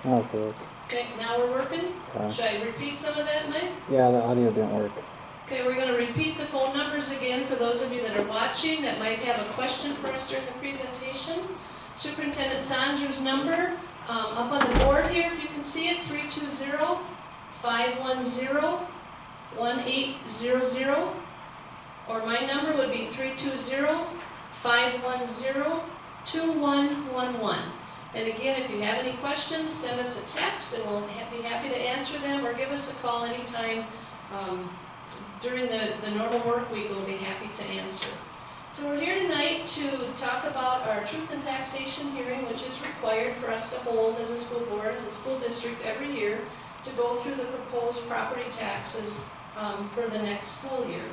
Now it's work. Okay, now we're working? Okay. Should I repeat some of that, Mike? Yeah, the audio didn't work. Okay, we're going to repeat the phone numbers again for those of you that are watching that might have a question for us during the presentation. Superintendent Sandra's number up on the board here, if you can see it, 320-510-1800. Or my number would be 320-510-2111. And again, if you have any questions, send us a text and we'll be happy to answer them, or give us a call anytime during the normal work week. We'll be happy to answer. So we're here tonight to talk about our Truth and Taxation hearing, which is required for us to hold as a school board, as a school district every year, to go through the proposed property taxes for the next school year.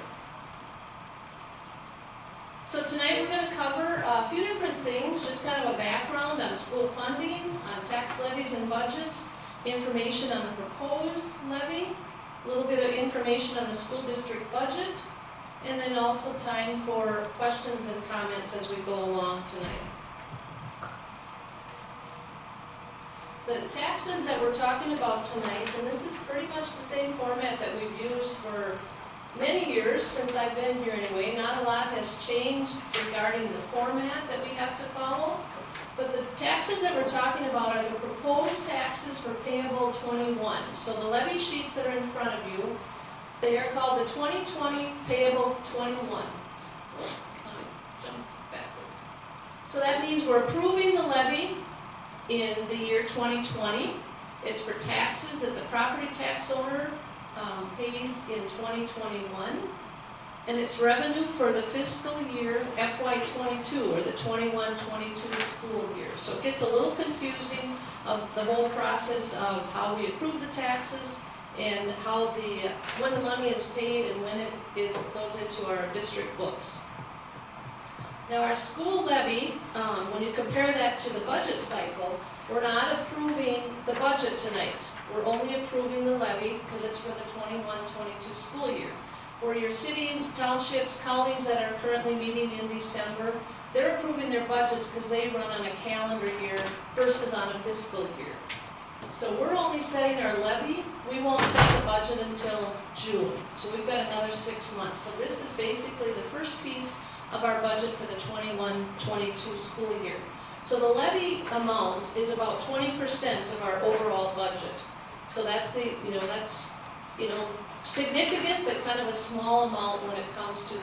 So tonight we're going to cover a few different things, just kind of a background on school funding, on tax levies and budgets, information on the proposed levy, a little bit of information on the school district budget, and then also time for questions and comments as we go along tonight. The taxes that we're talking about tonight, and this is pretty much the same format that we've used for many years since I've been here anyway. Not a lot has changed regarding the format that we have to follow. But the taxes that we're talking about are the proposed taxes for payable 21. So the levy sheets that are in front of you, they are called the 2020 payable 21. Jump backwards. So that means we're approving the levy in the year 2020. It's for taxes that the property tax owner pays in 2021, and it's revenue for the fiscal year FY22, or the 21-22 school year. So it gets a little confusing of the whole process of how we approve the taxes and how when the money is paid and when it goes into our district books. Now our school levy, when you compare that to the budget cycle, we're not approving the budget tonight. We're only approving the levy because it's for the 21-22 school year. For your cities, townships, counties that are currently meeting in December, they're approving their budgets because they run on a calendar year versus on a fiscal year. So we're only setting our levy. We won't set the budget until June. So we've got another 6 months. So this is basically the first piece of our budget for the 21-22 school year. So the levy amount is about 20% of our overall budget. So that's significant, but kind of a small amount when it comes to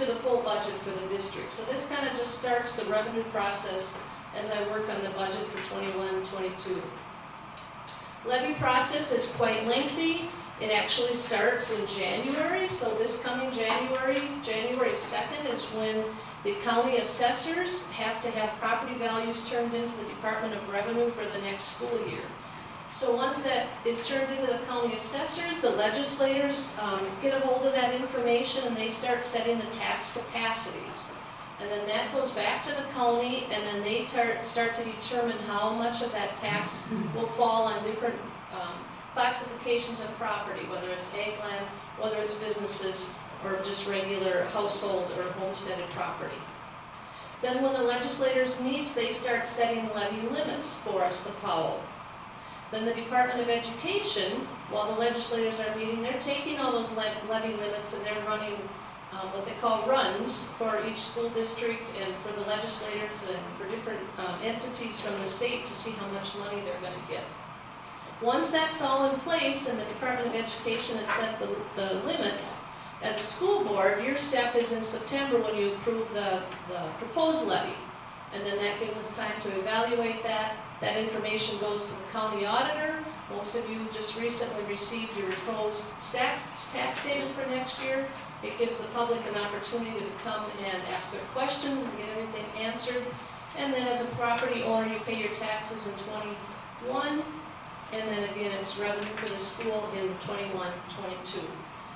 the full budget for the district. So this kind of just starts the revenue process as I work on the budget for 21-22. Levy process is quite lengthy. It actually starts in January. So this coming January 2nd is when the county assessors have to have property values turned into the Department of Revenue for the next school year. So once that is turned into the county assessors, the legislators get a hold of that information and they start setting the tax capacities. And then that goes back to the county, and then they start to determine how much of that tax will fall on different classifications of property, whether it's ag land, whether it's businesses, or just regular household or homesteaded property. Then when the legislators meet, they start setting levy limits for us to follow. Then the Department of Education, while the legislators are meeting, they're taking all those levy limits and they're running what they call runs for each school district and for the legislators and for different entities from the state to see how much money they're going to get. Once that's all in place and the Department of Education has set the limits, as a school board, your step is in September when you approve the proposed levy. And then that gives us time to evaluate that. That information goes to the county auditor. Most of you just recently received your proposed tax statement for next year. It gives the public an opportunity to come and ask their questions and get everything answered. And then as a property owner, you pay your taxes in 21. And then again, it's revenue for the school in 21-22.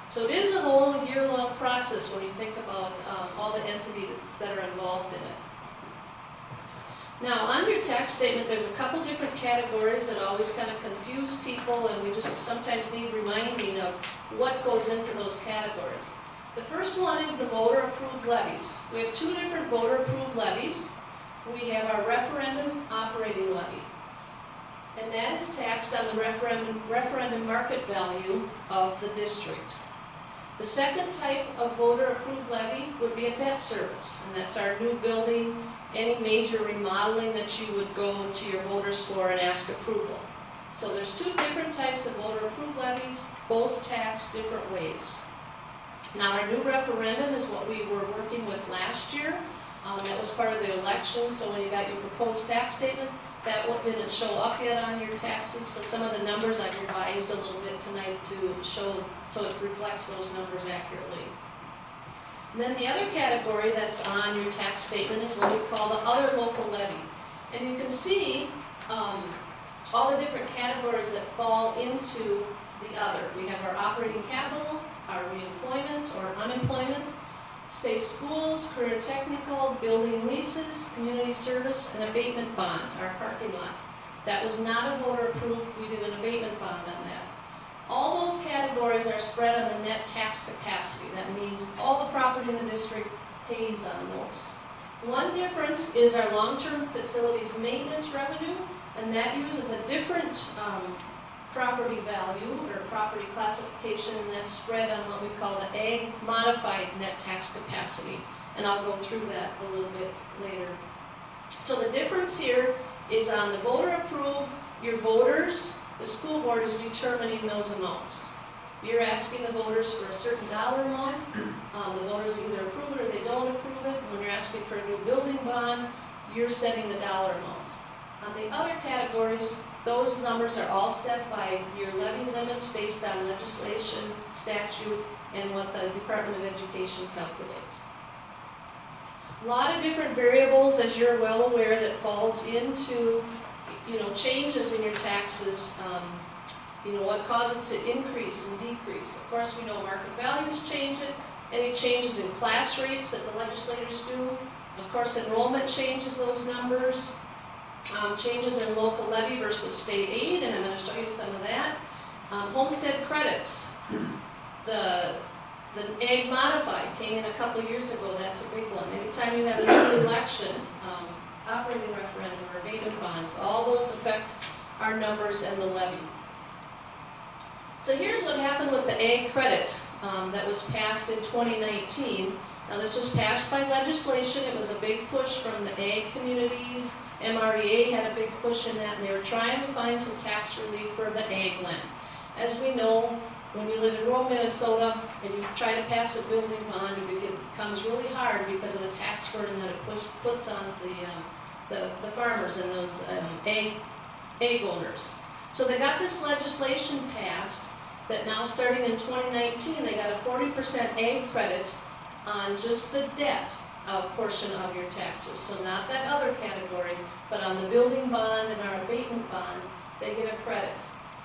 So it is a whole year-long process when you think about all the entities that are involved in it. Now, on your tax statement, there's a couple different categories that always kind of confuse people, and we just sometimes need reminding of what goes into those categories. The first one is the voter-approved levies. We have two different voter-approved levies. We have our referendum operating levy. and that is taxed on the referendum market value of the district. The second type of voter-approved levy would be a debt service, and that's our new building, any major remodeling that you would go to your voters for and ask approval. So there's two different types of voter-approved levies, both taxed different ways. Now our new referendum is what we were working with last year. That was part of the election, so when you got your proposed tax statement, that one didn't show up yet on your taxes, so some of the numbers I've revised a little bit tonight to show, so it reflects those numbers accurately. And then the other category that's on your tax statement is what we call the other local levy. And you can see all the different categories that fall into the other. We have our operating capital, our reemployment or unemployment, safe schools, career technical, building leases, community service, and abatement bond, our parking lot. That was not a voter approved, we did an abatement bond on that. All those categories are spread on the net tax capacity. That means all the property in the district pays on those. One difference is our long-term facilities maintenance revenue, and that uses a different property value or property classification, and that's spread on what we call the ag modified net tax capacity. And I'll go through that a little bit later. So the difference here is on the voter approved, your voters, the school board is determining those amounts. You're asking the voters for a certain dollar amount. The voters either approve it or they don't approve it. When you're asking for a new building bond, you're setting the dollar amounts. On the other categories, those numbers are all set by your levy limits based on legislation, statute, and what the Department of Education calculates. A lot of different variables, as you're well aware, that falls into changes in your taxes, what causes it to increase and decrease. Of course, we know market values change it. Any changes in class rates that the legislators do. Of course, enrollment changes those numbers. Changes in local levy versus state aid, and I'm going to show you some of that. Homestead credits. The ag modified came in a couple years ago. That's a big one. Anytime you have a new election, operating referendum or abatement bonds, all those affect our numbers and the levy. So here's what happened with the ag credit that was passed in 2019. Now this was passed by legislation. It was a big push from the ag communities. MREA had a big push in that, and they were trying to find some tax relief for the ag land. As we know, when you live in rural Minnesota and you try to pass a building bond, it becomes really hard because of the tax burden that it puts on the farmers and those ag owners. So they got this legislation passed that now starting in 2019, they got a 40% ag credit on just the debt portion of your taxes. So not that other category, but on the building bond and our abatement bond, they get a credit.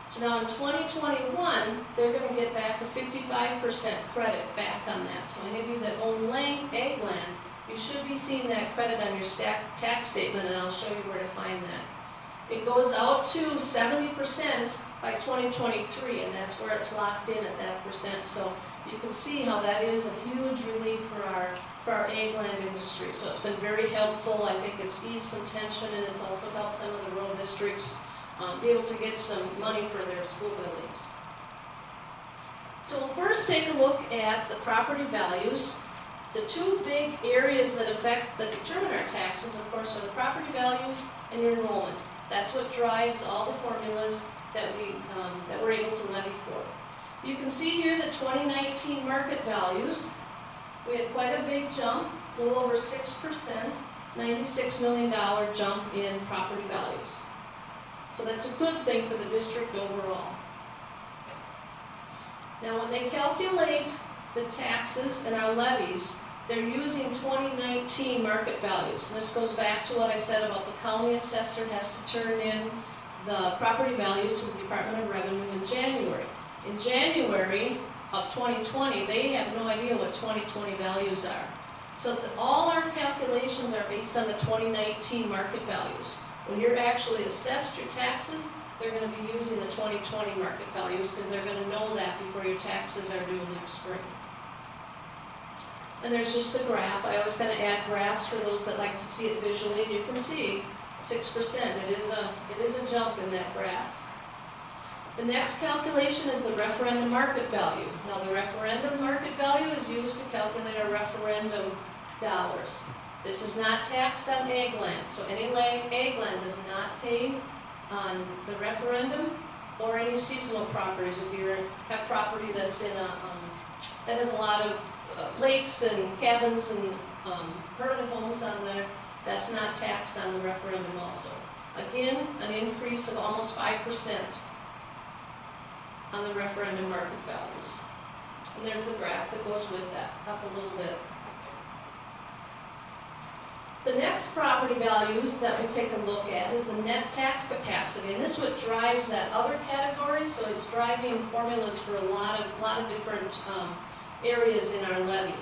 So now in 2021, they're going to get back a 55% credit back on that. So any of you that own ag land, you should be seeing that credit on your tax statement, and I'll show you where to find that. It goes out to 70% by 2023, and that's where it's locked in at that percent. So you can see how that is a huge relief for our ag land industry. So it's been very helpful. I think it's eased some tension, and it's also helped some of the rural districts be able to get some money for their school buildings. So we'll first take a look at the property values. The two big areas that determine our taxes, of course, are the property values and your enrollment. That's what drives all the formulas that we're able to levy for. You can see here the 2019 market values. We had quite a big jump, a little over 6%, $96 million jump in property values. So that's a good thing for the district overall. Now when they calculate the taxes and our levies, they're using 2019 market values. And this goes back to what I said about the county assessor has to turn in the property values to the Department of Revenue in January. In January of 2020, they have no idea what 2020 values are. So all our calculations are based on the 2019 market values. When you're actually assessed your taxes, they're going to be using the 2020 market values because they're going to know that before your taxes are due next spring. And there's just the graph. I always kind of add graphs for those that like to see it visually. And you can see 6%. It is a jump in that graph. The next calculation is the referendum market value. Now, the referendum market value is used to calculate our referendum dollars. This is not taxed on ag land, so any ag land does not pay on the referendum or any seasonal properties. If you have property that's in that has a lot of lakes and cabins and permanent homes on there, that's not taxed on the referendum also. Again, an increase of almost 5% on the referendum market values. And there's the graph that goes with that, up a little bit. The next property values that we take a look at is the net tax capacity, and this is what drives that other category, so it's driving formulas for a lot of different areas in our levy.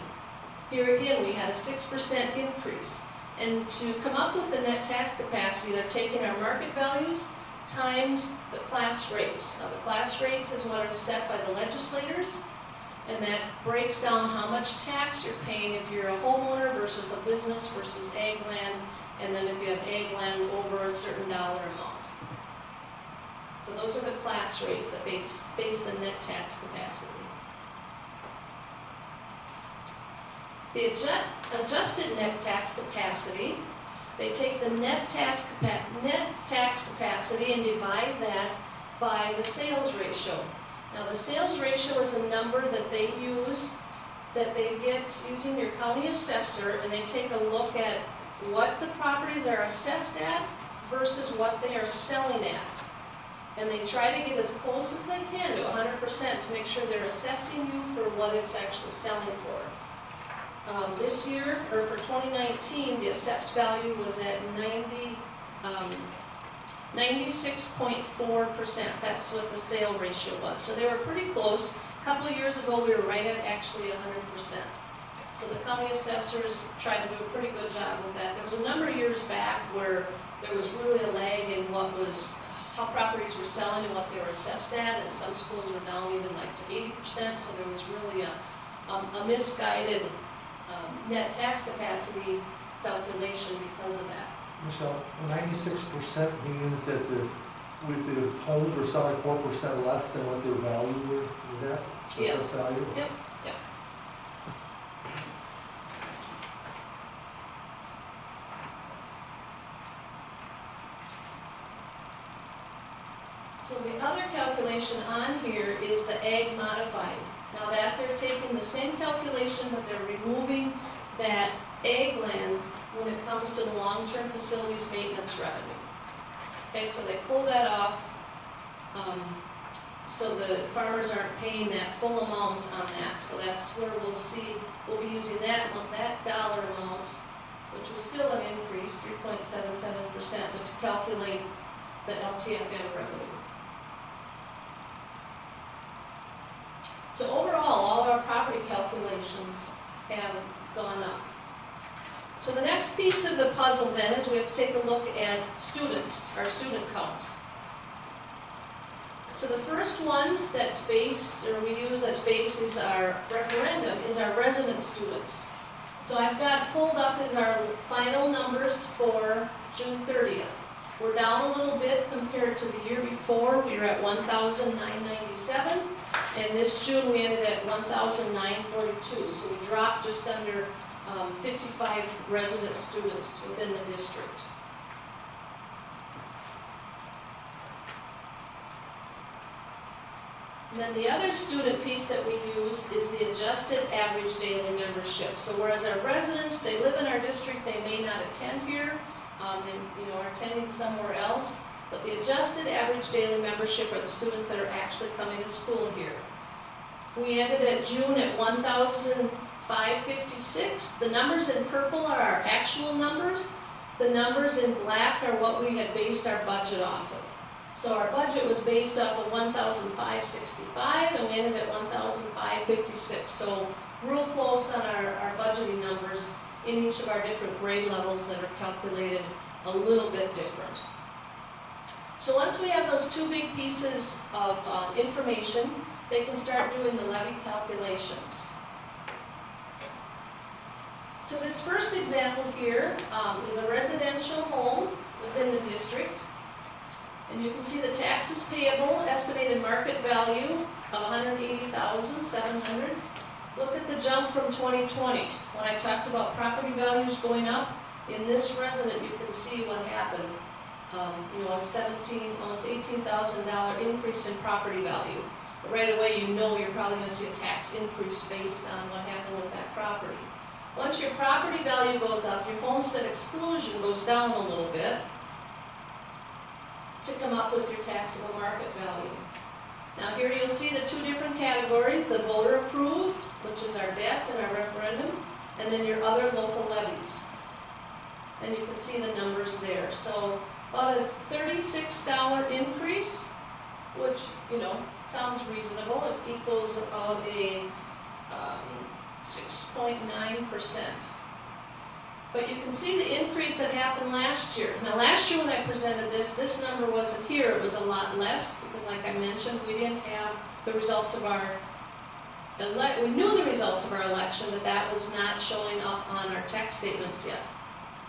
Here again, we had a 6% increase, and to come up with the net tax capacity, they're taking our market values times the class rates. Now, the class rates is what are set by the legislators, and that breaks down how much tax you're paying if you're a homeowner versus a business versus ag land, and then if you have ag land over a certain dollar amount. So those are the class rates that base the net tax capacity. The adjusted net tax capacity, they take the net tax capacity and divide that by the sales ratio. Now, the sales ratio is a number that they get using your county assessor, and they take a look at what the properties are assessed at versus what they are selling at. And they try to get as close as they can to 100% to make sure they're assessing you for what it's actually selling for. This year, or for 2019, the assessed value was at 96.4%. That's what the sale ratio was. So they were pretty close. A couple of years ago, we were right at actually 100%. So the county assessors tried to do a pretty good job with that. There was a number of years back where there was really a lag in how properties were selling and what they were assessed at, and some schools were down even like to 80%. So there was really a misguided net tax capacity calculation because of that. Michelle, 96% means that the homes were selling 4% less than what their value were. Is that yes. Value? Yep. Yep. So the other calculation on here is the ag modified. Now that they're taking the same calculation, but they're removing that ag land when it comes to the long-term facilities maintenance revenue. Okay, so they pull that off, so the farmers aren't paying that full amount on that. So that's where we'll be using that dollar amount, which was still an increase, 3.77%, but to calculate the LTFM revenue. So overall, all of our property calculations have gone up. So the next piece of the puzzle then is we have to take a look at students, our student counts. So the first one that's based, or we use that's based is our referendum, is our resident students. So I've got pulled up as our final numbers for June 30th. We're down a little bit compared to the year before. We were at 1,997, and this June we ended at 1,942. So we dropped just under 55 resident students within the district. And then the other student piece that we use is the adjusted average daily membership. So whereas our residents, they live in our district, they may not attend here, they are attending somewhere else, but the adjusted average daily membership are the students that are actually coming to school here. We ended at June at 1,556. The numbers in purple are our actual numbers. The numbers in black are what we had based our budget off of. So our budget was based off of 1,565, and we ended at 1,556. So real close on our budgeting numbers in each of our different grade levels that are calculated a little bit different. So once we have those two big pieces of information, they can start doing the levy calculations. So this first example here is a residential home within the district. And you can see the taxes payable, estimated market value of $180,700. Look at the jump from 2020. When I talked about property values going up, in this resident, you can see what happened. You know, almost $18,000 increase in property value. But right away, you know you're probably going to see a tax increase based on what happened with that property. Once your property value goes up, your homestead exclusion goes down a little bit to come up with your taxable market value. Now here you'll see the two different categories, the voter approved, which is our debt and our referendum, and then your other local levies. And you can see the numbers there. So about a $36 increase, which, you know, sounds reasonable. It equals about a 6.9%. But you can see the increase that happened last year. Now last year when I presented this number wasn't here. It was a lot less because, like I mentioned, we didn't have the results of our we knew the results of our election, but that was not showing up on our tax statements yet.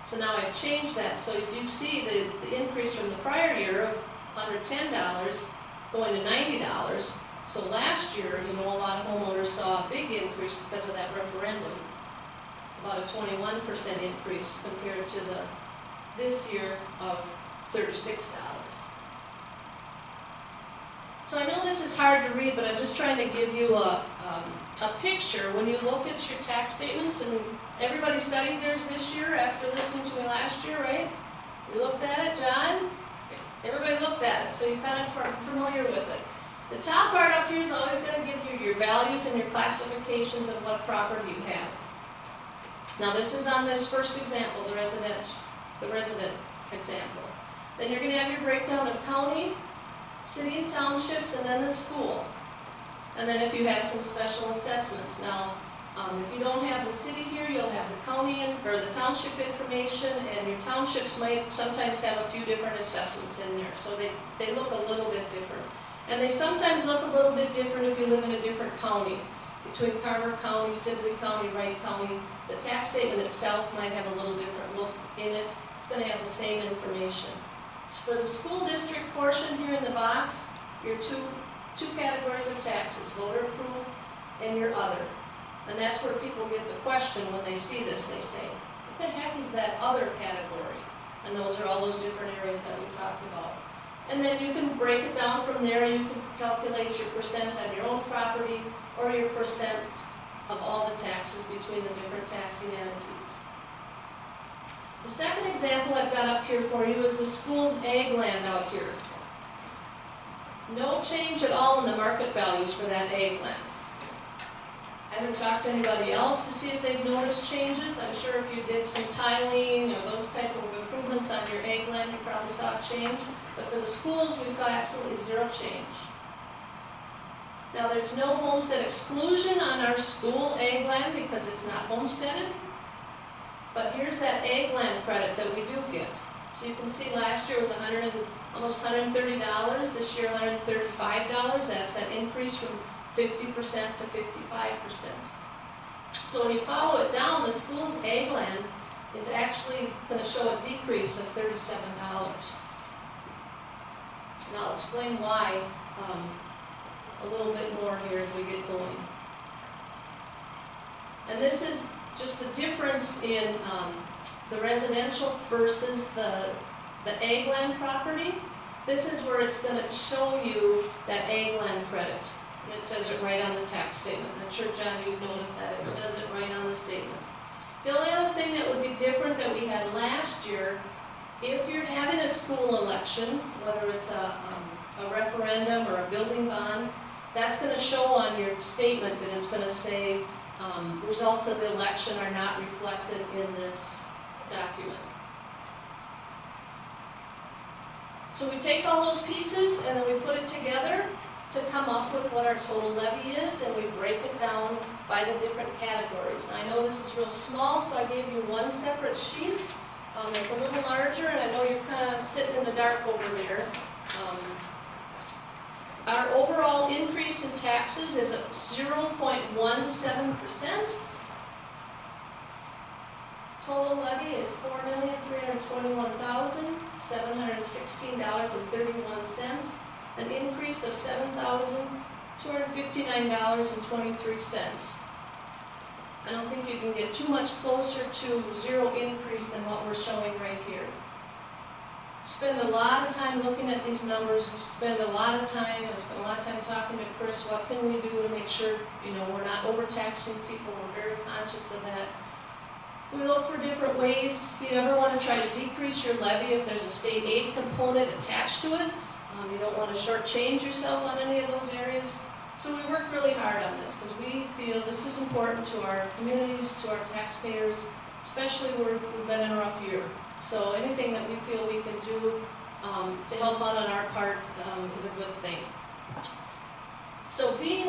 So now I've changed that. So if you see the increase from the prior year of $110 going to $90, so last year, you know, a lot of homeowners saw a big increase because of that referendum. About a 21% increase compared to this year of $36. So I know this is hard to read, but I'm just trying to give you a picture. When you look at your tax statements, and everybody studied theirs this year after listening to me last year, right? You looked at it, John? Everybody looked at it, so you're kind of familiar with it. The top part up here is always going to give you your values and your classifications of what property you have. Now this is on this first example, the resident example. Then you're going to have your breakdown of county, city and townships, and then the school. And then if you have some special assessments. Now, if you don't have the city here, you'll have the county or the township information, and your townships might sometimes have a few different assessments in there. So they look a little bit different. And they sometimes look a little bit different if you live in a different county. Between Carver County, Sibley County, Wright County, the tax statement itself might have a little different look in it. It's going to have the same information. So for the school district portion here in the box, your two categories of taxes, voter approved and your other. And that's where people get the question when they see this. They say, what the heck is that other category? And those are all those different areas that we talked about. And then you can break it down from there. You can calculate your percent on your own property or your percent of all the taxes between the different taxing entities. The second example I've got up here for you is the school's ag land out here. No change at all in the market values for that ag land. I haven't talked to anybody else to see if they've noticed changes. I'm sure if you did some tiling or those type of improvements on your ag land, you probably saw a change. But for the schools, we saw absolutely zero change. Now there's no homestead exclusion on our school ag land because it's not homesteaded. But here's that ag land credit that we do get. So you can see last year was almost $130, this year $135. That's that increase from 50% to 55%. So when you follow it down, the school's ag land is actually going to show a decrease of $37. And I'll explain why a little bit more here as we get going. And this is just the difference in the residential versus the ag land property. This is where it's going to show you that ag land credit. And it says it right on the tax statement. I'm sure, John, you've noticed that. It says it right on the statement. The only other thing that would be different that we had last year, if you're having a school election, whether it's a referendum or a building bond, that's going to show on your statement, and it's going to say results of the election are not reflected in this document. So we take all those pieces and then we put it together to come up with what our total levy is, and we break it down by the different categories. Now I know this is real small, so I gave you one separate sheet. It's a little larger, and I know you're kind of sitting in the dark over there. Our overall increase in taxes is at 0.17%. Total levy is $4,321,716.31, an increase of $7,259.23. I don't think you can get too much closer to zero increase than what we're showing right here. Spend a lot of time looking at these numbers. I spend a lot of time talking to Chris. What can we do to make sure, we're not overtaxing people? We're very conscious of that. We look for different ways. If you ever want to try to decrease your levy, if there's a state aid component attached to it, you don't want to shortchange yourself on any of those areas. So we work really hard on this because we feel this is important to our communities, to our taxpayers, especially where we've been in a rough year. So anything that we feel we can do to help out on our part is a good thing. So before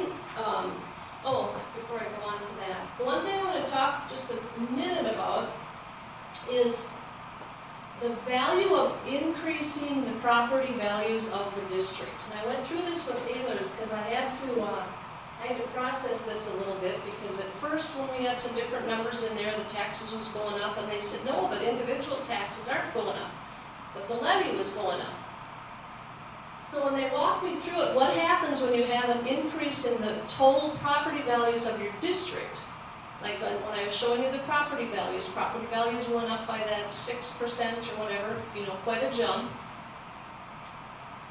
I go on to that, the one thing I want to talk just a minute about is the value of increasing the property values of the district. And I went through this with dealers because I had to process this a little bit, because at first when we had some different numbers in there, the taxes was going up, and they said, no, but individual taxes aren't going up, but the levy was going up. So when they walked me through it, what happens when you have an increase in the total property values of your district? Like when I was showing you the property values went up by that 6% or whatever, quite a jump.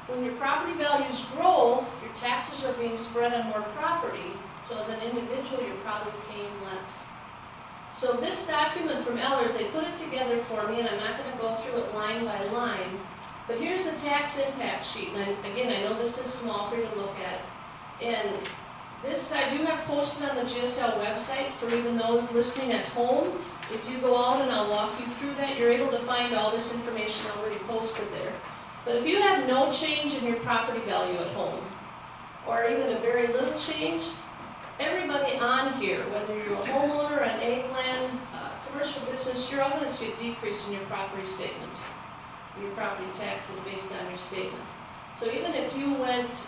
When your property values grow, your taxes are being spread on more property, so as an individual, you're probably paying less. So this document from Ellers, they put it together for me, and I'm not going to go through it line by line, but here's the tax impact sheet. And again, I know this is small for you to look at, and this I do have posted on the GSL website for even those listening at home. If you go out and I'll walk you through that, you're able to find all this information already posted there. But if you have no change in your property value at home, or even a very little change, everybody on here, whether you're a homeowner, an ag land, commercial business, you're all going to see a decrease in your property statements, your property taxes based on your statement. So even if you went,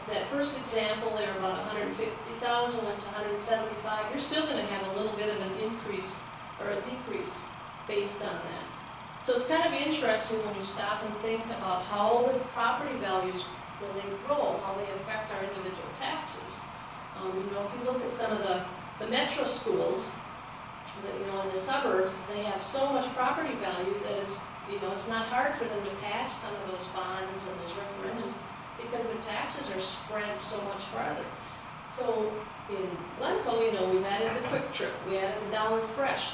that first example there, about 150,000 went to 175, you're still going to have a little bit of an increase or a decrease based on that. So it's kind of interesting when you stop and think about how the property values, when they grow, how they affect our individual taxes. If you look at some of the metro schools, in the suburbs, they have so much property value that it's not hard for them to pass some of those bonds and those referendums because their taxes are spread so much farther. So in Glencoe, we've added the Quick Trip, we added the Dollar Fresh,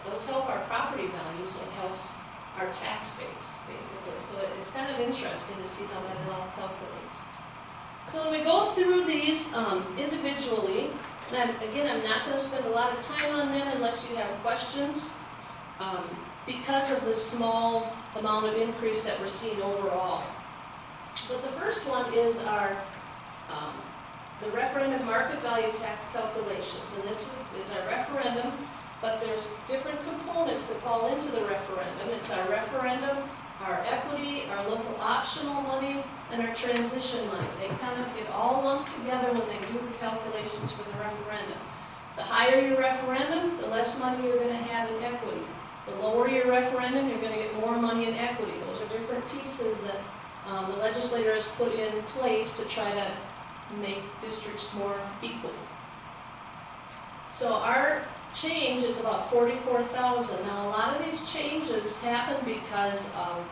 those help our property values, so it helps our tax base, basically. So it's kind of interesting to see how that all calculates. So when we go through these individually, and I'm not going to spend a lot of time on them unless you have questions, because of the small amount of increase that we're seeing overall. But the first one is the referendum market value tax calculations, and this is our referendum, but there's different components that fall into the referendum. It's our referendum, our equity, our local optional money, and our transition money. They kind of get all lumped together when they do the calculations for the referendum. The higher your referendum, the less money you're going to have in equity. The lower your referendum, you're going to get more money in equity. Those are different pieces that the legislator has put in place to try to make districts more equal. So our change is about 44,000. Now a lot of these changes happen because of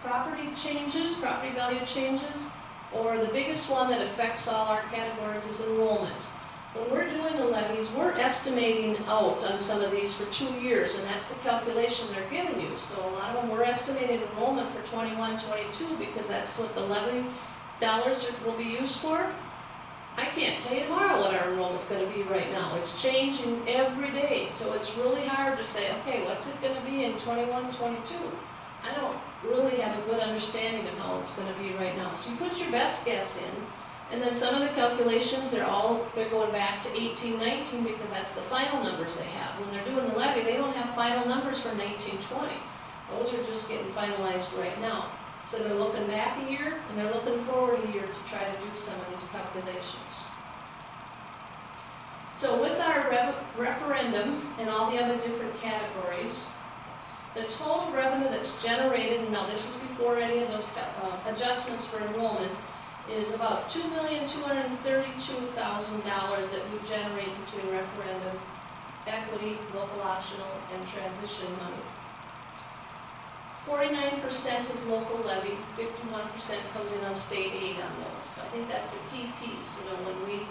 property changes, property value changes, or the biggest one that affects all our categories is enrollment. When we're doing the levies, we're estimating out on some of these for 2 years, and that's the calculation they're giving you. So a lot of them, we're estimating enrollment for 21, 22, because that's what the levy dollars will be used for. I can't tell you tomorrow what our enrollment's going to be right now. It's changing every day, so it's really hard to say, okay, what's it going to be in 21, 22? I don't really have a good understanding of how it's going to be right now. So you put your best guess in. And then some of the calculations, they're going back to 18, 19 because that's the final numbers they have. When they're doing the levy, they don't have final numbers for 19, 20. Those are just getting finalized right now. So they're looking back a year and they're looking forward a year to try to do some of these calculations. So with our referendum and all the other different categories, the total revenue that's generated, now this is before any of those adjustments for enrollment, is about $2,232,000 that we generate between referendum, equity, local optional, and transition money. 49% is local levy, 51% comes in on state aid on those. So I think that's a key piece, when we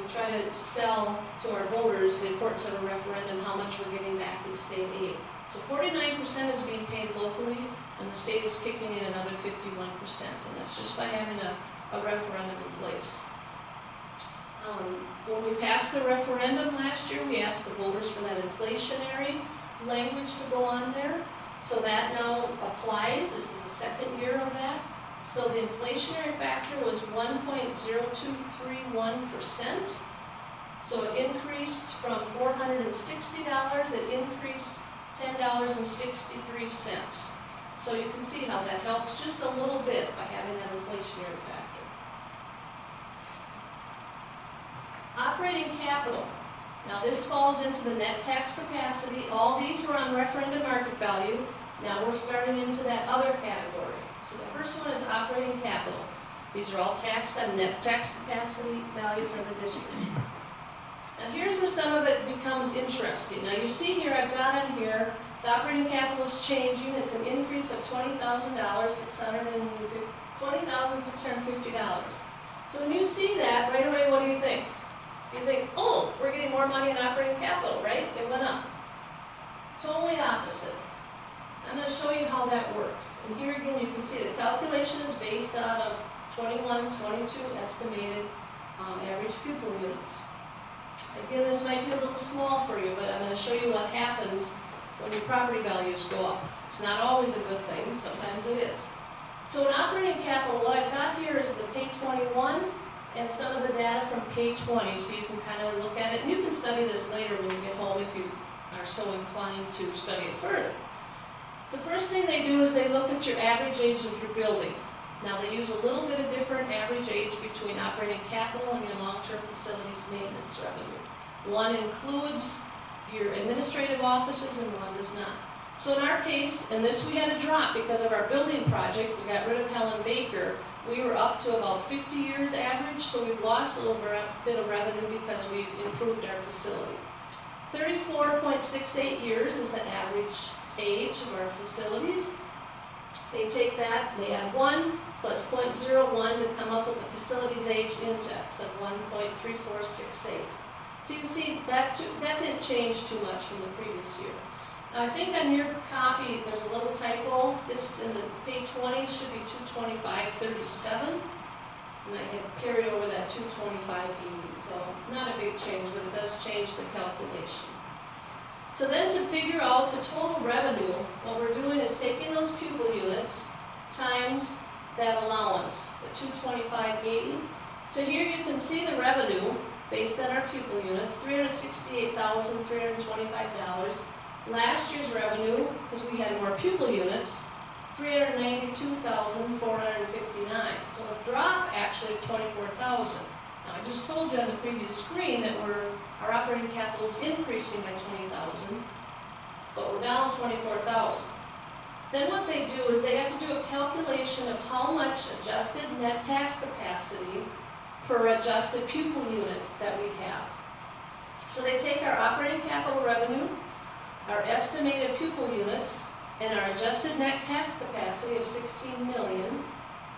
try to sell to our voters the importance of a referendum, how much we're getting back in state aid. So 49% is being paid locally, and the state is kicking in another 51%, and that's just by having a referendum in place. When we passed the referendum last year, we asked the voters for that inflationary language to go on there. So that now applies. This is the second year of that. So the inflationary factor was 1.0231%. So it increased from $460, it increased $10.63. So you can see how that helps just a little bit by having that inflationary factor. Operating capital. Now this falls into the net tax capacity. All these were on referendum market value. Now we're starting into that other category. So the first one is operating capital. These are all taxed on net tax capacity values of the district. Now here's where some of it becomes interesting. Now you see here, I've got in here, the operating capital is changing. It's an increase of $20,650. So when you see that, right away, what do you think? You think, oh, we're getting more money in operating capital, right? It went up. Totally opposite. I'm going to show you how that works. And here again, you can see the calculation is based out of 21, 22 estimated average pupil units. Again, this might be a little small for you, but I'm going to show you what happens when your property values go up. It's not always a good thing. Sometimes it is. So in operating capital, what I've got here is the page 21 and some of the data from page 20, so you can kind of look at it. And you can study this later when you get home if you are so inclined to study it further. The first thing they do is they look at your average age of your building. Now they use a little bit of different average age between operating capital and your long-term facilities maintenance revenue. One includes your administrative offices and one does not. So in our case, and this we had a drop because of our building project, we got rid of Helen Baker. We were up to about 50 years average, so we've lost a little bit of revenue because we've improved our facility. 34.68 years is the average age of our facilities. They take that, they add 1 plus 0.01 to come up with a facilities age index of 1.3468. So you can see that didn't change too much from the previous year. Now I think on your copy there's a little typo. This in the page 20 should be 225.37, and I have carried over that 225.80. So not a big change, but it does change the calculation. So then to figure out the total revenue, what we're doing is taking those pupil units times that allowance, the 225.80. So here you can see the revenue based on our pupil units, $368,325. Last year's revenue, because we had more pupil units, $392,459. So a drop actually of $24,000. Now I just told you on the previous screen that our operating capital is increasing by $20,000, but we're down $24,000. Then what they do is they have to do a calculation of how much adjusted net tax capacity per adjusted pupil unit that we have. So they take our operating capital revenue, our estimated pupil units, and our adjusted net tax capacity of 16 million.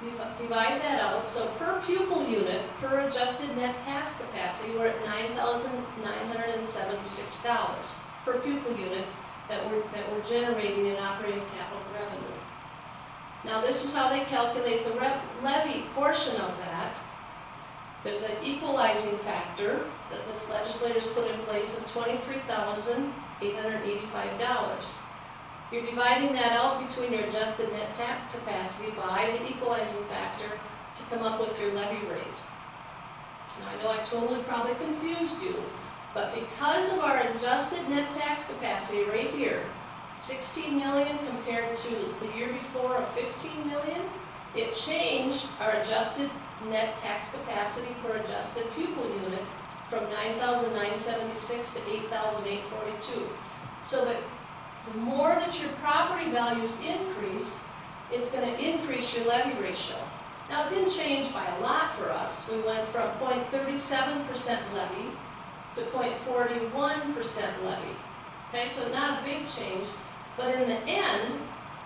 We divide that out. So per pupil unit, per adjusted net tax capacity, we're at $9,976 per pupil unit that we're generating in operating capital revenue. Now this is how they calculate the levy portion of that. There's an equalizing factor that the legislators put in place of $23,885. You're dividing that out between your adjusted net tax capacity by the equalizing factor to come up with your levy rate. Now I know I totally probably confused you, but because of our adjusted net tax capacity right here, 16 million compared to the year before of 15 million, it changed our adjusted net tax capacity per adjusted pupil unit from 9,976 to 8,842. So that the more that your property values increase, it's going to increase your levy ratio. Now, it didn't change by a lot for us. We went from 0.37% levy to 0.41% levy. Okay, so not a big change, but in the end,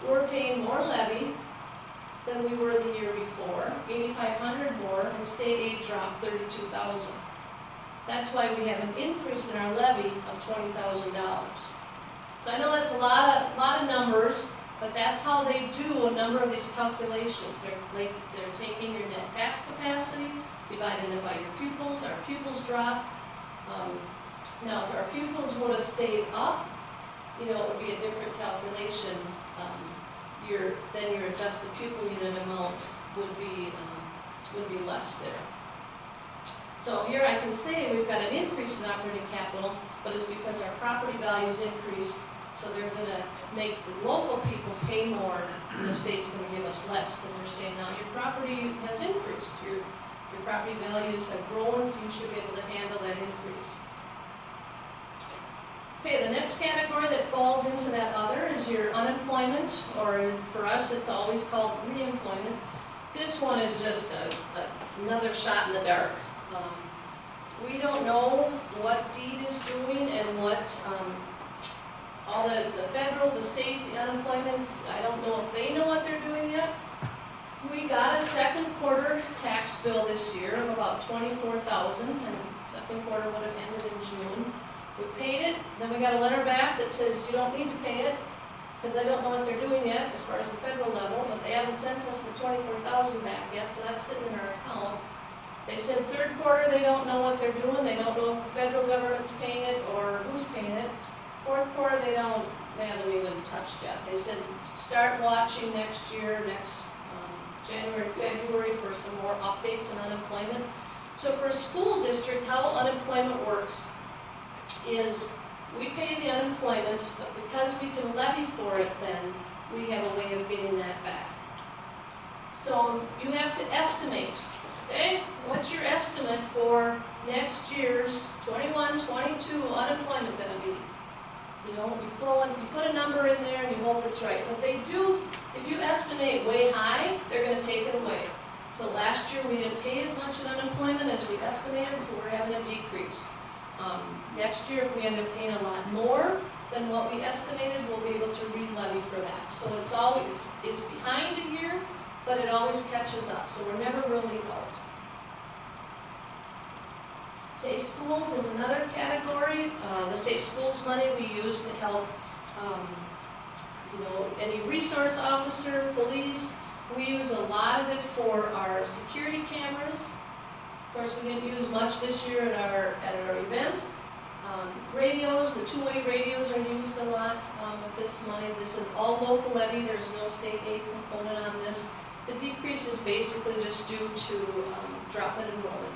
we're paying more levy than we were the year before, 8,500 more, and state aid dropped 32,000. That's why we have an increase in our levy of $20,000. So I know that's a lot of numbers, but that's how they do a number of these calculations. They're taking your net tax capacity, dividing it by your pupils. Our pupils drop. Now, if our pupils would have stayed up, it would be a different calculation. Then your adjusted pupil unit amount would be less there. So here I can say we've got an increase in operating capital, but it's because our property values increased. So they're going to make the local people pay more, and the state's going to give us less, because they're saying, now your property has increased, your property values have grown, so you should be able to handle that increase. Okay, the next category that falls into that other is your unemployment, or for us it's always called reemployment. This one is just another shot in the dark. We don't know what DEED is doing and what all the federal, the state, the unemployment, I don't know if they know what they're doing yet. We got a second quarter tax bill this year of about $24,000, and the second quarter would have ended in June. We paid it, then we got a letter back that says you don't need to pay it, because I don't know what they're doing yet as far as the federal level, but they haven't sent us the $24,000 back yet, so that's sitting in our account. They said third quarter they don't know what they're doing, they don't know if the federal government's paying it or who's paying it. Fourth quarter they haven't even touched yet. They said start watching next year, January, February for some more updates on unemployment. So for a school district, how unemployment works is we pay the unemployment, but because we can levy for it then, we have a way of getting that back. So you have to estimate, okay? What's your estimate for next year's 21-22 unemployment going to be? You put a number in there and you hope it's right. But they do, if you estimate way high, they're going to take it away. So last year we didn't pay as much in unemployment as we estimated, so we're having a decrease. Next year, if we end up paying a lot more than what we estimated, we'll be able to re-levy for that. So it's behind a year, but it always catches up. So we're never really out. Safe schools is another category. The safe schools money we use to help, any resource officer, police. We use a lot of it for our security cameras. Of course, we didn't use much this year at our events. Radios, the two-way radios are used a lot with this money. This is all local levy. There's no state aid component on this. The decrease is basically just due to drop in enrollment.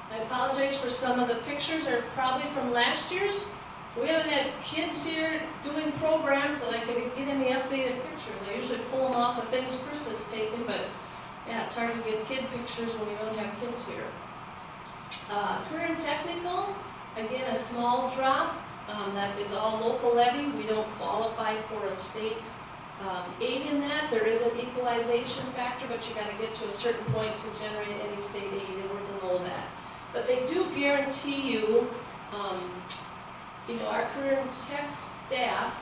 I apologize for some of the pictures are probably from last year's. We haven't had kids here doing programs that I could get any updated pictures. I usually pull them off of things Chris has taken, but yeah, it's hard to get kid pictures when you don't have kids here. Career and technical, again, a small drop. That is all local levy. We don't qualify for a state aid in that. There is an equalization factor, but you got to get to a certain point to generate any state aid, and we're below that. But they do guarantee you, our career and tech staff,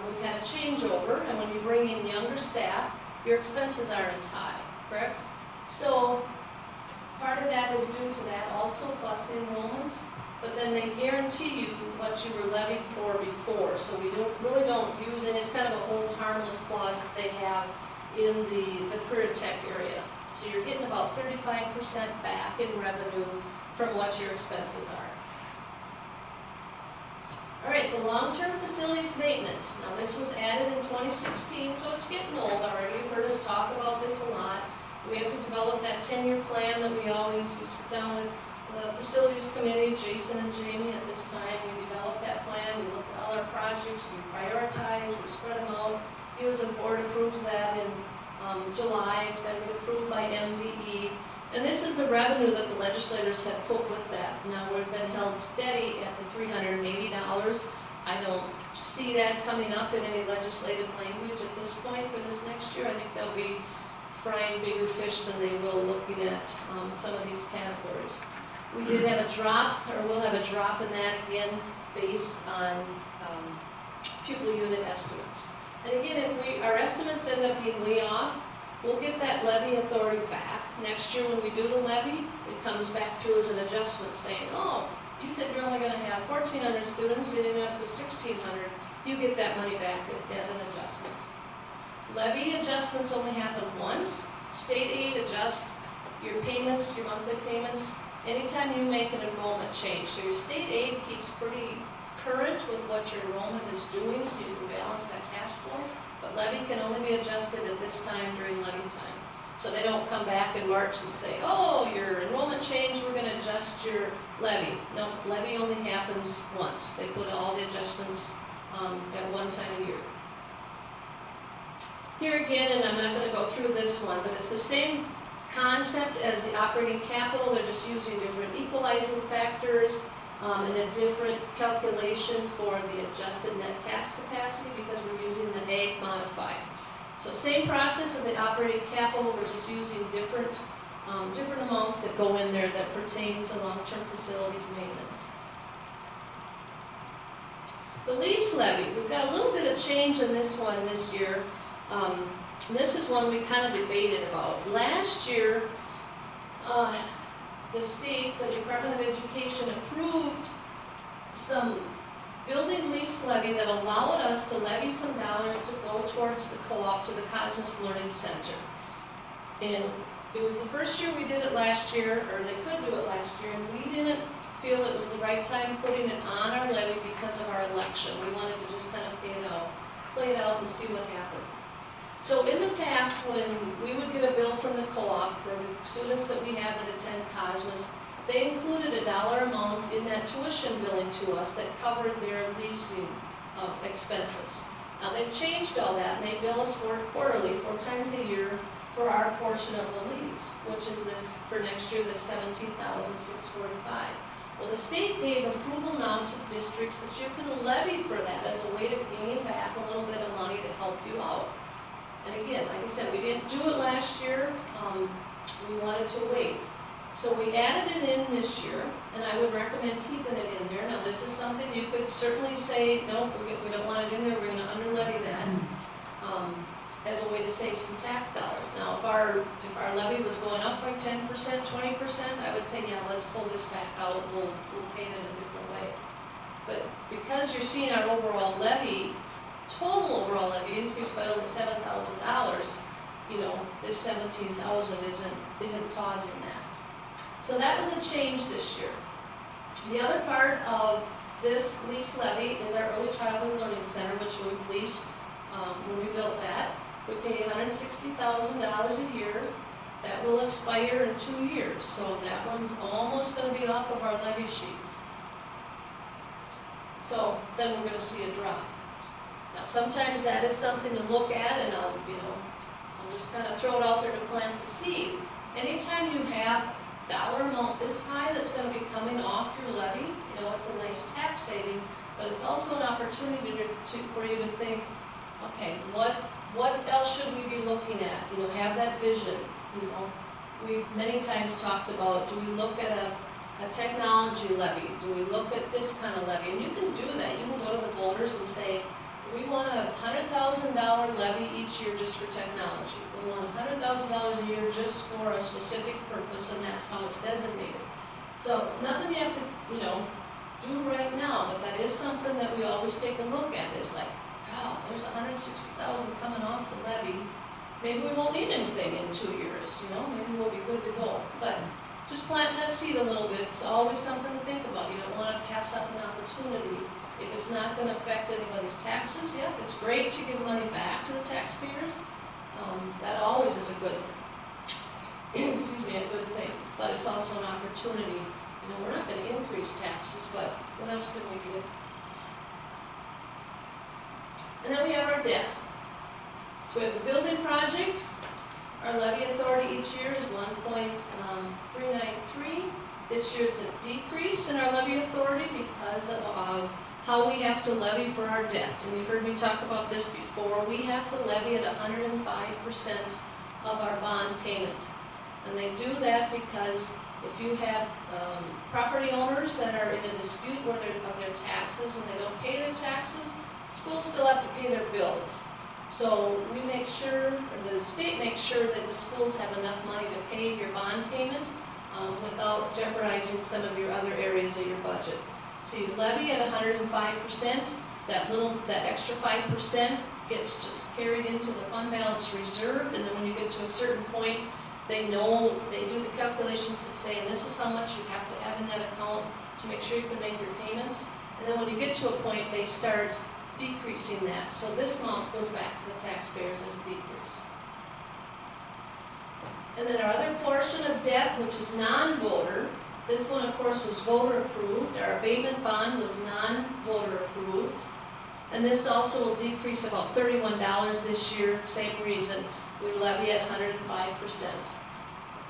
we've had a changeover, and when you bring in younger staff, your expenses aren't as high, correct? So part of that is due to that also, plus the enrollments, but then they guarantee you what you were levied for before. So we really don't use it. It's kind of a hold harmless clause that they have in the career tech area. So you're getting about 35% back in revenue from what your expenses are. All right, the long-term facilities maintenance. Now this was added in 2016, so it's getting old already. You've heard us talk about this a lot. We have to develop that 10-year plan that we sit down with the facilities committee, Jason and Jamie at this time. We develop that plan, we look at all our projects, we prioritize, we spread them out. You as a board approves that in July. It's got to get approved by MDE. And this is the revenue that the legislators have put with that. Now, we've been held steady at the $380. I don't see that coming up in any legislative language at this point for this next year. I think they'll be frying bigger fish than they will looking at some of these categories. We did have a drop, or we'll have a drop in that again based on pupil unit estimates. And again, if our estimates end up being way off, we'll get that levy authority back. Next year when we do the levy, it comes back through as an adjustment saying, oh, you said you're only going to have 1,400 students, you ended up with 1,600. You get that money back as an adjustment. Levy adjustments only happen once. State aid adjusts your payments, your monthly payments, anytime you make an enrollment change. So your state aid keeps pretty current with what your enrollment is doing, so you can balance that cash flow. But levy can only be adjusted at this time during levy time. So they don't come back in March and say, oh, your enrollment changed, we're going to adjust your levy. No, levy only happens once. They put all the adjustments at one time a year. Here again, and I'm not going to go through this one, but it's the same concept as the operating capital. They're just using different equalizing factors and a different calculation for the adjusted net tax capacity because we're using the ag modified. So same process of the operating capital, we're just using different amounts that go in there that pertain to long-term facilities maintenance. The lease levy, we've got a little bit of change in this one this year. This is one we kind of debated about. Last year, the state, the Department of Education approved some building lease levy that allowed us to levy some dollars to go towards the co-op to the Cosmos Learning Center. And it was the first year we did it last year, or they could do it last year, and we didn't feel it was the right time putting it on our levy because of our election. We wanted to just kind of play it out and see what happens. So in the past, when we would get a bill from the co-op for the students that we have that attend Cosmos, they included a dollar amount in that tuition billing to us that covered their leasing expenses. Now they've changed all that and they bill us for it quarterly, 4 times a year for our portion of the lease, which is this, for next year, this $17,645. Well, the state gave approval now to districts that you can levy for that as a way to gain back a little bit of money to help you out. And again, like I said, we didn't do it last year. We wanted to wait. So we added it in this year, and I would recommend keeping it in there. Now, this is something you could certainly say, no, we don't want it in there, we're going to under-levy that as a way to save some tax dollars. Now, if our levy was going up by 10%, 20%, I would say, yeah, let's pull this back out, we'll pay it in a different way. But because you're seeing our overall levy, total overall levy increased by only $7,000, you know, this $17,000 isn't causing that. So that was a change this year. The other part of this lease levy is our Early Childhood Learning Center, which we've leased when we built that. We pay $160,000 a year. That will expire in 2 years, so that one's almost going to be off of our levy sheets. So then we're going to see a drop. Now sometimes that is something to look at, and I'll just kind of throw it out there to plant the seed. Anytime you have dollar amount this high that's going to be coming off your levy, you know, it's a nice tax saving, but it's also an opportunity for you to think, okay, what else should we be looking at? You know, have that vision. You know, we've many times talked about, do we look at a technology levy? Do we look at this kind of levy? And you can do that. You can go to the voters and say, we want a $100,000 levy each year just for technology. We want $100,000 a year just for a specific purpose, and that's how it's designated. So nothing you have to, you know, do right now, but that is something that we always take a look at. It's like, wow, there's $160,000 coming off the levy. Maybe we won't need anything in 2 years, you know, maybe we'll be good to go. But just plant that seed a little bit. It's always something to think about. You don't want to pass up an opportunity. If it's not going to affect anybody's taxes, yeah, it's great to give money back to the taxpayers. That always is a good, excuse me, a good thing. But it's also an opportunity. You know, we're not going to increase taxes, but what else can we do? And then we have our debt. So we have the building project. Our levy authority each year is 1.393. This year it's a decrease in our levy authority because of how we have to levy for our debt. And you've heard me talk about this before. We have to levy at 105% of our bond payment. And they do that because if you have property owners that are in a dispute of their taxes and they don't pay their taxes, schools still have to pay their bills. So we make sure, or the state makes sure that the schools have enough money to pay your bond payment without jeopardizing some of your other areas of your budget. So you levy at 105%, that extra 5% gets just carried into the fund balance reserved, and then when you get to a certain point, they do the calculations of saying this is how much you have to have in that account to make sure you can make your payments. And then when you get to a point, they start decreasing that. So this amount goes back to the taxpayers as a decrease. And then our other portion of debt, which is non-voter, this one of course was voter approved. Our abatement bond was non-voter approved. And this also will decrease about $31 this year, same reason. We levy at 105%.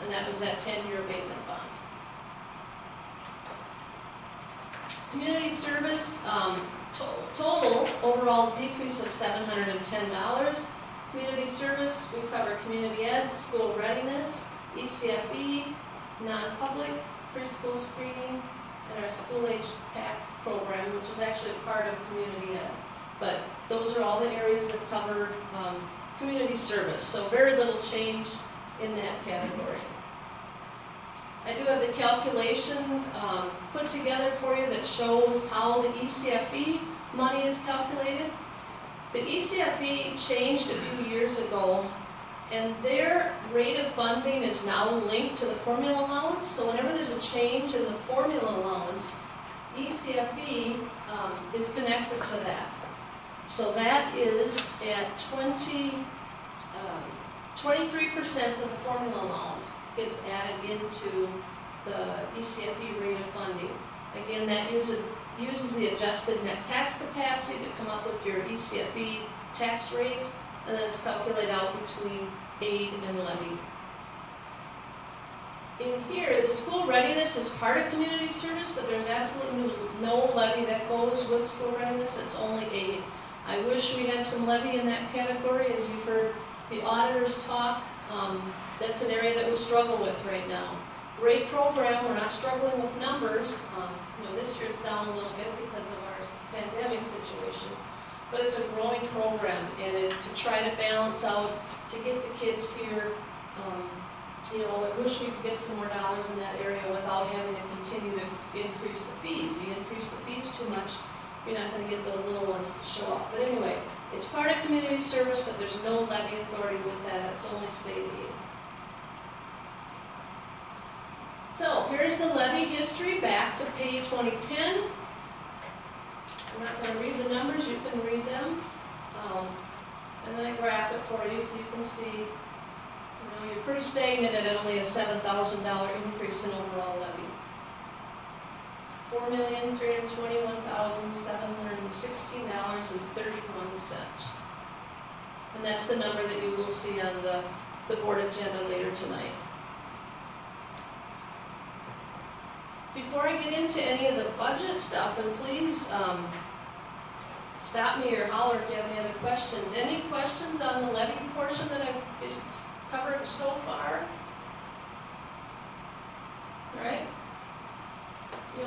And that was that 10-year abatement bond. Community service, total overall decrease of $710. Community service, we cover community ed, school readiness, ECFE, non-public, preschool screening, and our school age PAC program, which is actually a part of community ed. But those are all the areas that cover community service, so very little change in that category. I do have the calculation put together for you that shows how the ECFE money is calculated. The ECFE changed a few years ago, and their rate of funding is now linked to the formula allowance. So whenever there's a change in the formula allowance, ECFE is connected to that. So that is at 23% of the formula allowance gets added into the ECFE rate of funding. Again, that uses the adjusted net tax capacity to come up with your ECFE tax rate, and then it's calculated out between aid and levy. In here, the school readiness is part of community service, but there's absolutely no levy that goes with school readiness, it's only aid. I wish we had some levy in that category. As you've heard the auditors talk, that's an area that we struggle with right now. Great program, we're not struggling with numbers. This year it's down a little bit because of our pandemic situation, but it's a growing program, and to try to balance out, to get the kids here, I wish we could get some more dollars in that area without having to continue to increase the fees. You increase the fees too much, you're not going to get those little ones to show up. But anyway, it's part of community service, but there's no levy authority with that. It's only state aid. So here's the levy history back to page 2010. I'm not going to read the numbers, you can read them. And then I graph it for you so you can see, you're pretty stagnant at only a $7,000 increase in overall levy. $4,321,716.31. And that's the number that you will see on the board agenda later tonight. Before I get into any of the budget stuff, and please stop me or holler if you have any other questions. Any questions on the levy portion that I've covered so far? All right.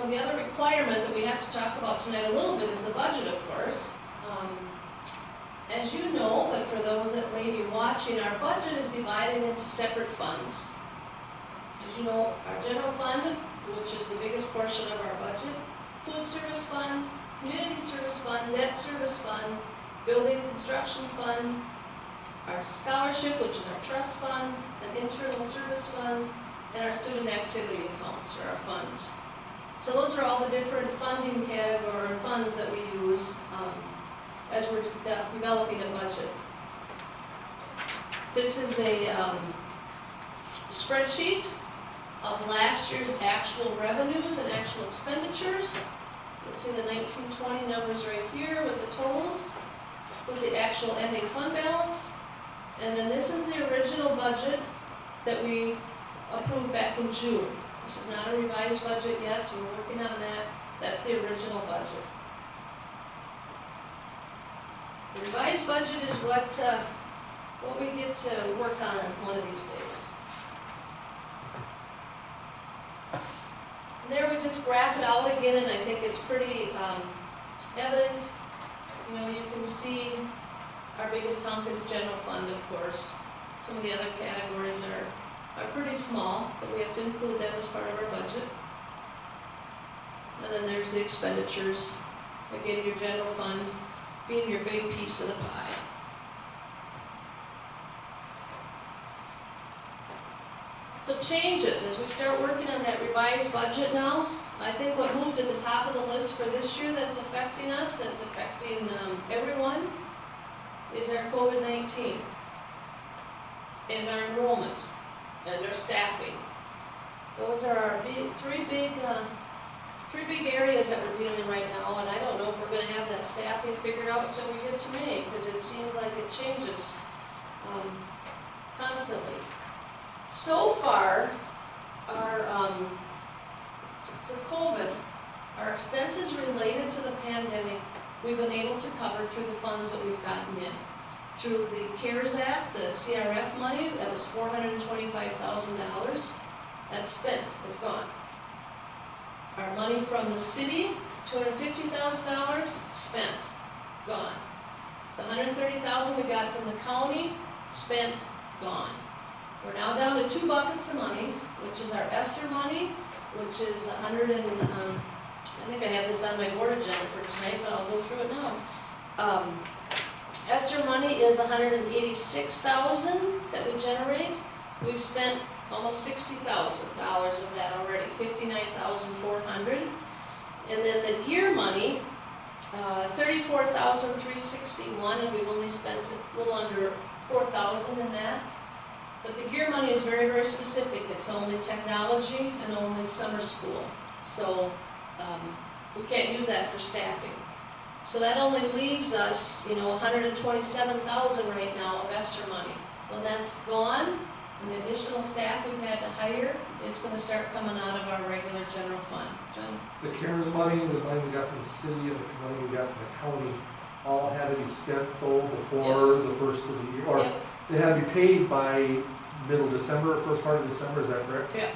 The other requirement that we have to talk about tonight a little bit is the budget, of course. As you know, but for those that may be watching, our budget is divided into separate funds. As you know, our general fund, which is the biggest portion of our budget, food service fund, community service fund, debt service fund, building construction fund, our scholarship, which is our trust fund, an internal service fund, and our student activity accounts, or our funds. So those are all the different funding category funds that we use as we're developing a budget. This is a spreadsheet of last year's actual revenues and actual expenditures. You'll see the 1920 numbers right here with the totals, with the actual ending fund balance. And then this is the original budget that we approved back in June. This is not a revised budget yet, we're working on that. That's the original budget. The revised budget is what we get to work on one of these days. And there we just graph it out again, and I think it's pretty evident. You know, you can see our biggest hunk is general fund, of course. Some of the other categories are pretty small, but we have to include them as part of our budget. And then there's the expenditures. Again, your general fund being your big piece of the pie. So changes, as we start working on that revised budget now, I think what moved at the top of the list for this year that's affecting us, that's affecting everyone, is our COVID-19 and our enrollment and our staffing. Those are our three big areas that we're dealing right now, and I don't know if we're going to have that staffing figured out until we get to May, because it seems like it changes constantly. So far, for COVID, our expenses related to the pandemic, we've been able to cover through the funds that we've gotten in. Through the CARES Act, the CRF money, that was $425,000. That's spent, it's gone. Our money from the city, $250,000, spent, gone. The $130,000 we got from the county, spent, gone. We're now down to two buckets of money, which is our ESSER money, which is I think I have this on my board agenda for tonight, but I'll go through it now. ESSER money is $186,000 that we generate. We've spent almost $60,000 of that already, $59,400. And then the gear money, $34,361, and we've only spent a little under $4,000 in that. But the gear money is very, very specific. It's only technology and only summer school. So we can't use that for staffing. So that only leaves us, $127,000 right now of ESSER money. When that's gone, and the additional staff we've had to hire, it's going to start coming out of our regular general fund. John? The CARES money, the money we got from the city, and the money we got from the county, all had to be spent though before the first of the year. Or they had to be paid by middle December, first part of December, is that correct? Yeah.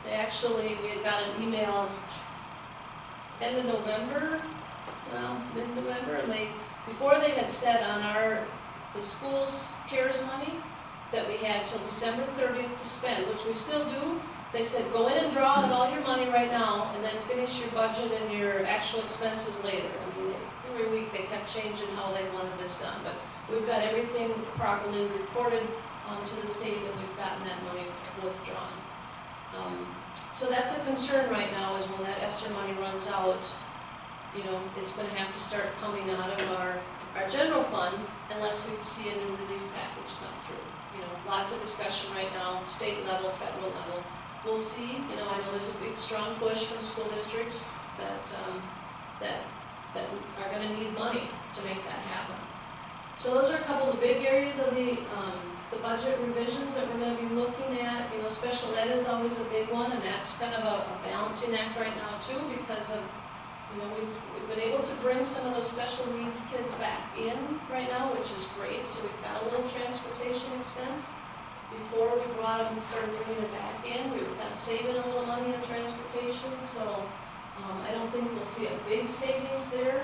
They actually, we had got an email end of November, mid-November, and before they had said on the school's CARES money that we had till December 30th to spend, which we still do. They said, go in and draw out all your money right now, and then finish your budget and your actual expenses later. I mean, every week they kept changing how they wanted this done, but we've got everything properly reported to the state that we've gotten that money withdrawn. So that's a concern right now, is when that ESSER money runs out, it's going to have to start coming out of our general fund unless we see a new relief package come through. Lots of discussion right now, state level, federal level. We'll see. I know there's a big, strong push from school districts that are going to need money to make that happen. So those are a couple of the big areas of the budget revisions that we're going to be looking at. Special ed is always a big one, and that's kind of a balancing act right now too, because of we've been able to bring some of those special needs kids back in right now, which is great. So we've got a little transportation expense. Before we started bringing it back in, we were kind of saving a little money on transportation. So I don't think we'll see a big savings there.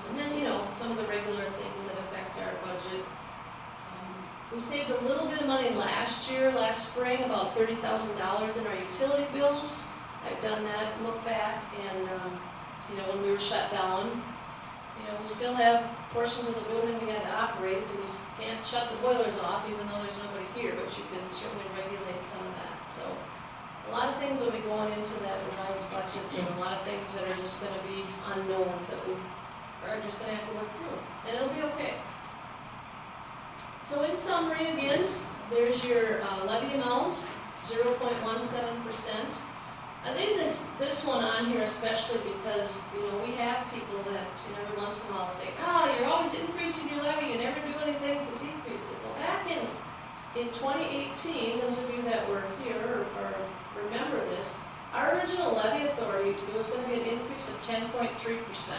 And then, some of the regular things that affect our budget. We saved a little bit of money last spring, about $30,000 in our utility bills. I've done that, look back, and when we were shut down, we still have portions of the building we had to operate, and you can't shut the boilers off even though there's nobody here, but you can certainly regulate some of that. So a lot of things will be going into that revised budget, and a lot of things that are just going to be unknowns that we are just going to have to work through, and it'll be okay. So in summary again, there's your levy amount, 0.17%. I think this one on here especially because, we have people that, every once in a while say, you're always increasing your levy, you never do anything in 2018, those of you that were here or remember this, our original levy authority, there was going to be an increase of 10.3%.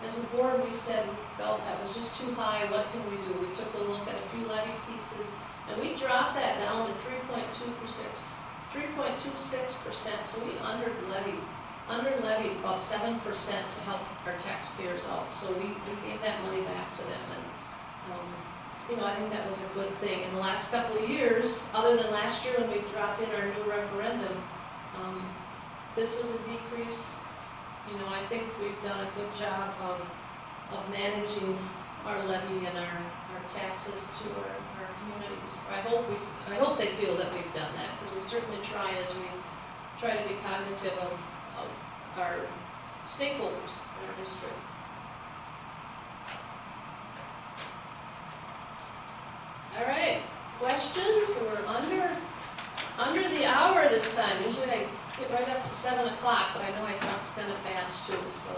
As a board, we said we felt that was just too high. What can we do? We took a look at a few levy pieces, and we dropped that down to 3.26%. So we under-levied about 7% to help our taxpayers out. So we gave that money back to them, and I think that was a good thing. In the last couple of years, other than last year when we dropped in our new referendum, this was a decrease. I think we've done a good job of managing our levy and our taxes to our communities. I hope they feel that we've done that, because we certainly try as we try to be cognitive of our stakeholders in our district. All right, questions? We're under the hour this time. Usually I get right up to 7 o'clock, but I know I talked kind of fast too, so.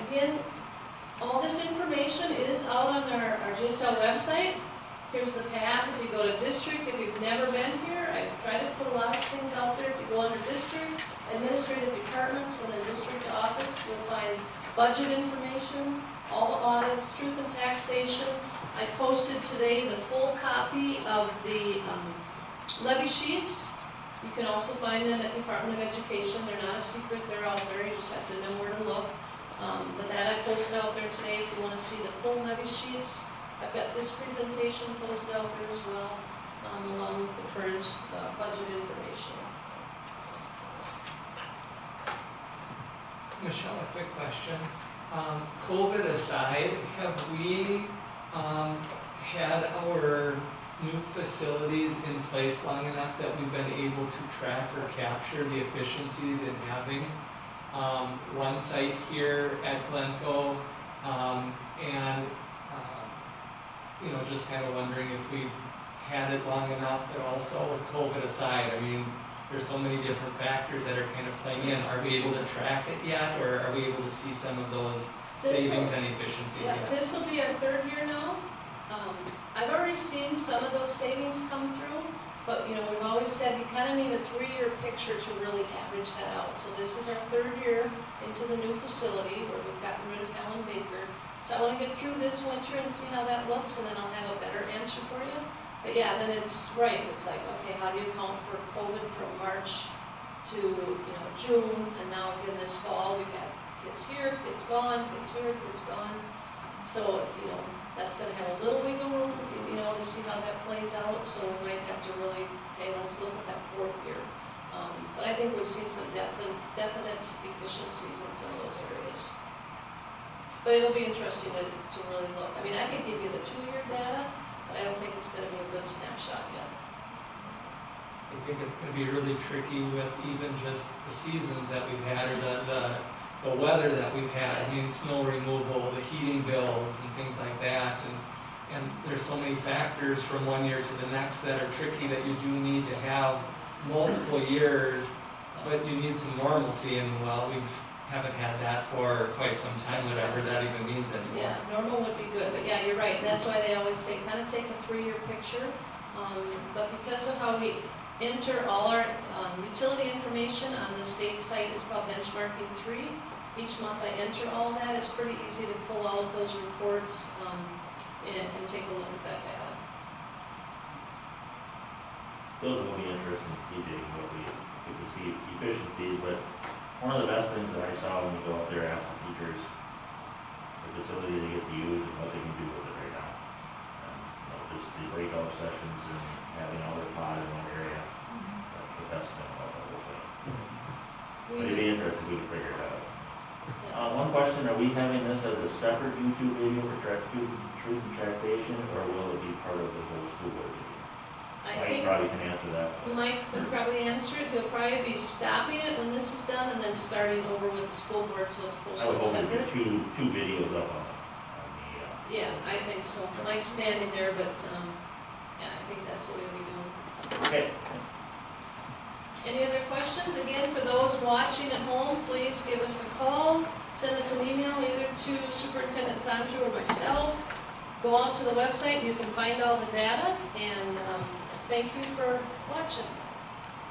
Again, all this information is out on our GSL website. Here's the path. If you go to district, if you've never been here, I try to put a lot of things out there. If you go under district, administrative departments, and then district office, you'll find budget information, all the audits, truth and taxation. I posted today the full copy of the levy sheets. You can also find them at the Department of Education. They're not a secret, they're out there, you just have to know where to look. But that I posted out there today if you want to see the full levy sheets. I've got this presentation posted out there as well, along with the current budget information. Michelle, a quick question. COVID aside, have we had our new facilities in place long enough that we've been able to track or capture the efficiencies in having one site here at Glencoe, and just kind of wondering if we've had it long enough, but also with COVID aside, I mean, there's so many different factors that are kind of playing in. Are we able to track it yet, or are we able to see some of those savings and efficiencies yet? This will be our 3rd year now. I've already seen some of those savings come through, but we've always said you kind of need a 3-year picture to really average that out. So this is our 3rd year into the new facility where we've gotten rid of Helen Baker. So I want to get through this winter and see how that looks, and then I'll have a better answer for you. But yeah, then it's right. It's like, okay, how do you account for COVID from March to June, and now again this fall we've had kids here, kids gone, kids here, kids gone. So that's going to have a little wiggle room, to see how that plays out. So we might have to really, hey, let's look at that 4th year. But I think we've seen some definite efficiencies in some of those areas. But it'll be interesting to really look. I mean, I can give you the 2-year data, but I don't think it's going to be a good snapshot yet. I think it's going to be really tricky with even just the seasons that we've had, or the weather that we've had. I mean, snow removal, the heating bills, and things like that. And there's so many factors from one year to the next that are tricky, that you do need to have multiple years, but you need some normalcy. And well, we haven't had that for quite some time, whatever that even means anymore. Yeah, normal would be good, but yeah, you're right. That's why they always say kind of take a 3-year picture. But because of how we enter all our utility information on the state site, is called Benchmarking 3. Each month I enter all of that. It's pretty easy to pull out those reports and take a look at that data. Those will be interesting to see, what we see efficiencies, but one of the best things that I saw when we go up there asking teachers the facility they get to use and what they can do with it right now. Just the breakout sessions and having all their pod in one area, that's the best thing about the whole thing. But it'd be interesting if we could figure it out. Yeah. One question, are we having this as a separate YouTube video for truth and taxation, or will it be part of the whole school board video? I Mike think probably can answer that. Mike would probably answer it. He'll probably be stopping it when this is done and then starting over with the school board, so it's I would posted hope we separate. do two videos up on the Yeah, I think so. Mike's standing there, but yeah, I think that's what he'll be doing. Okay. Any other questions? Again, for those watching at home, please give us a call. Send us an email either to Superintendent Sancho or myself. go out to the website, you can find all the data, and thank you for watching.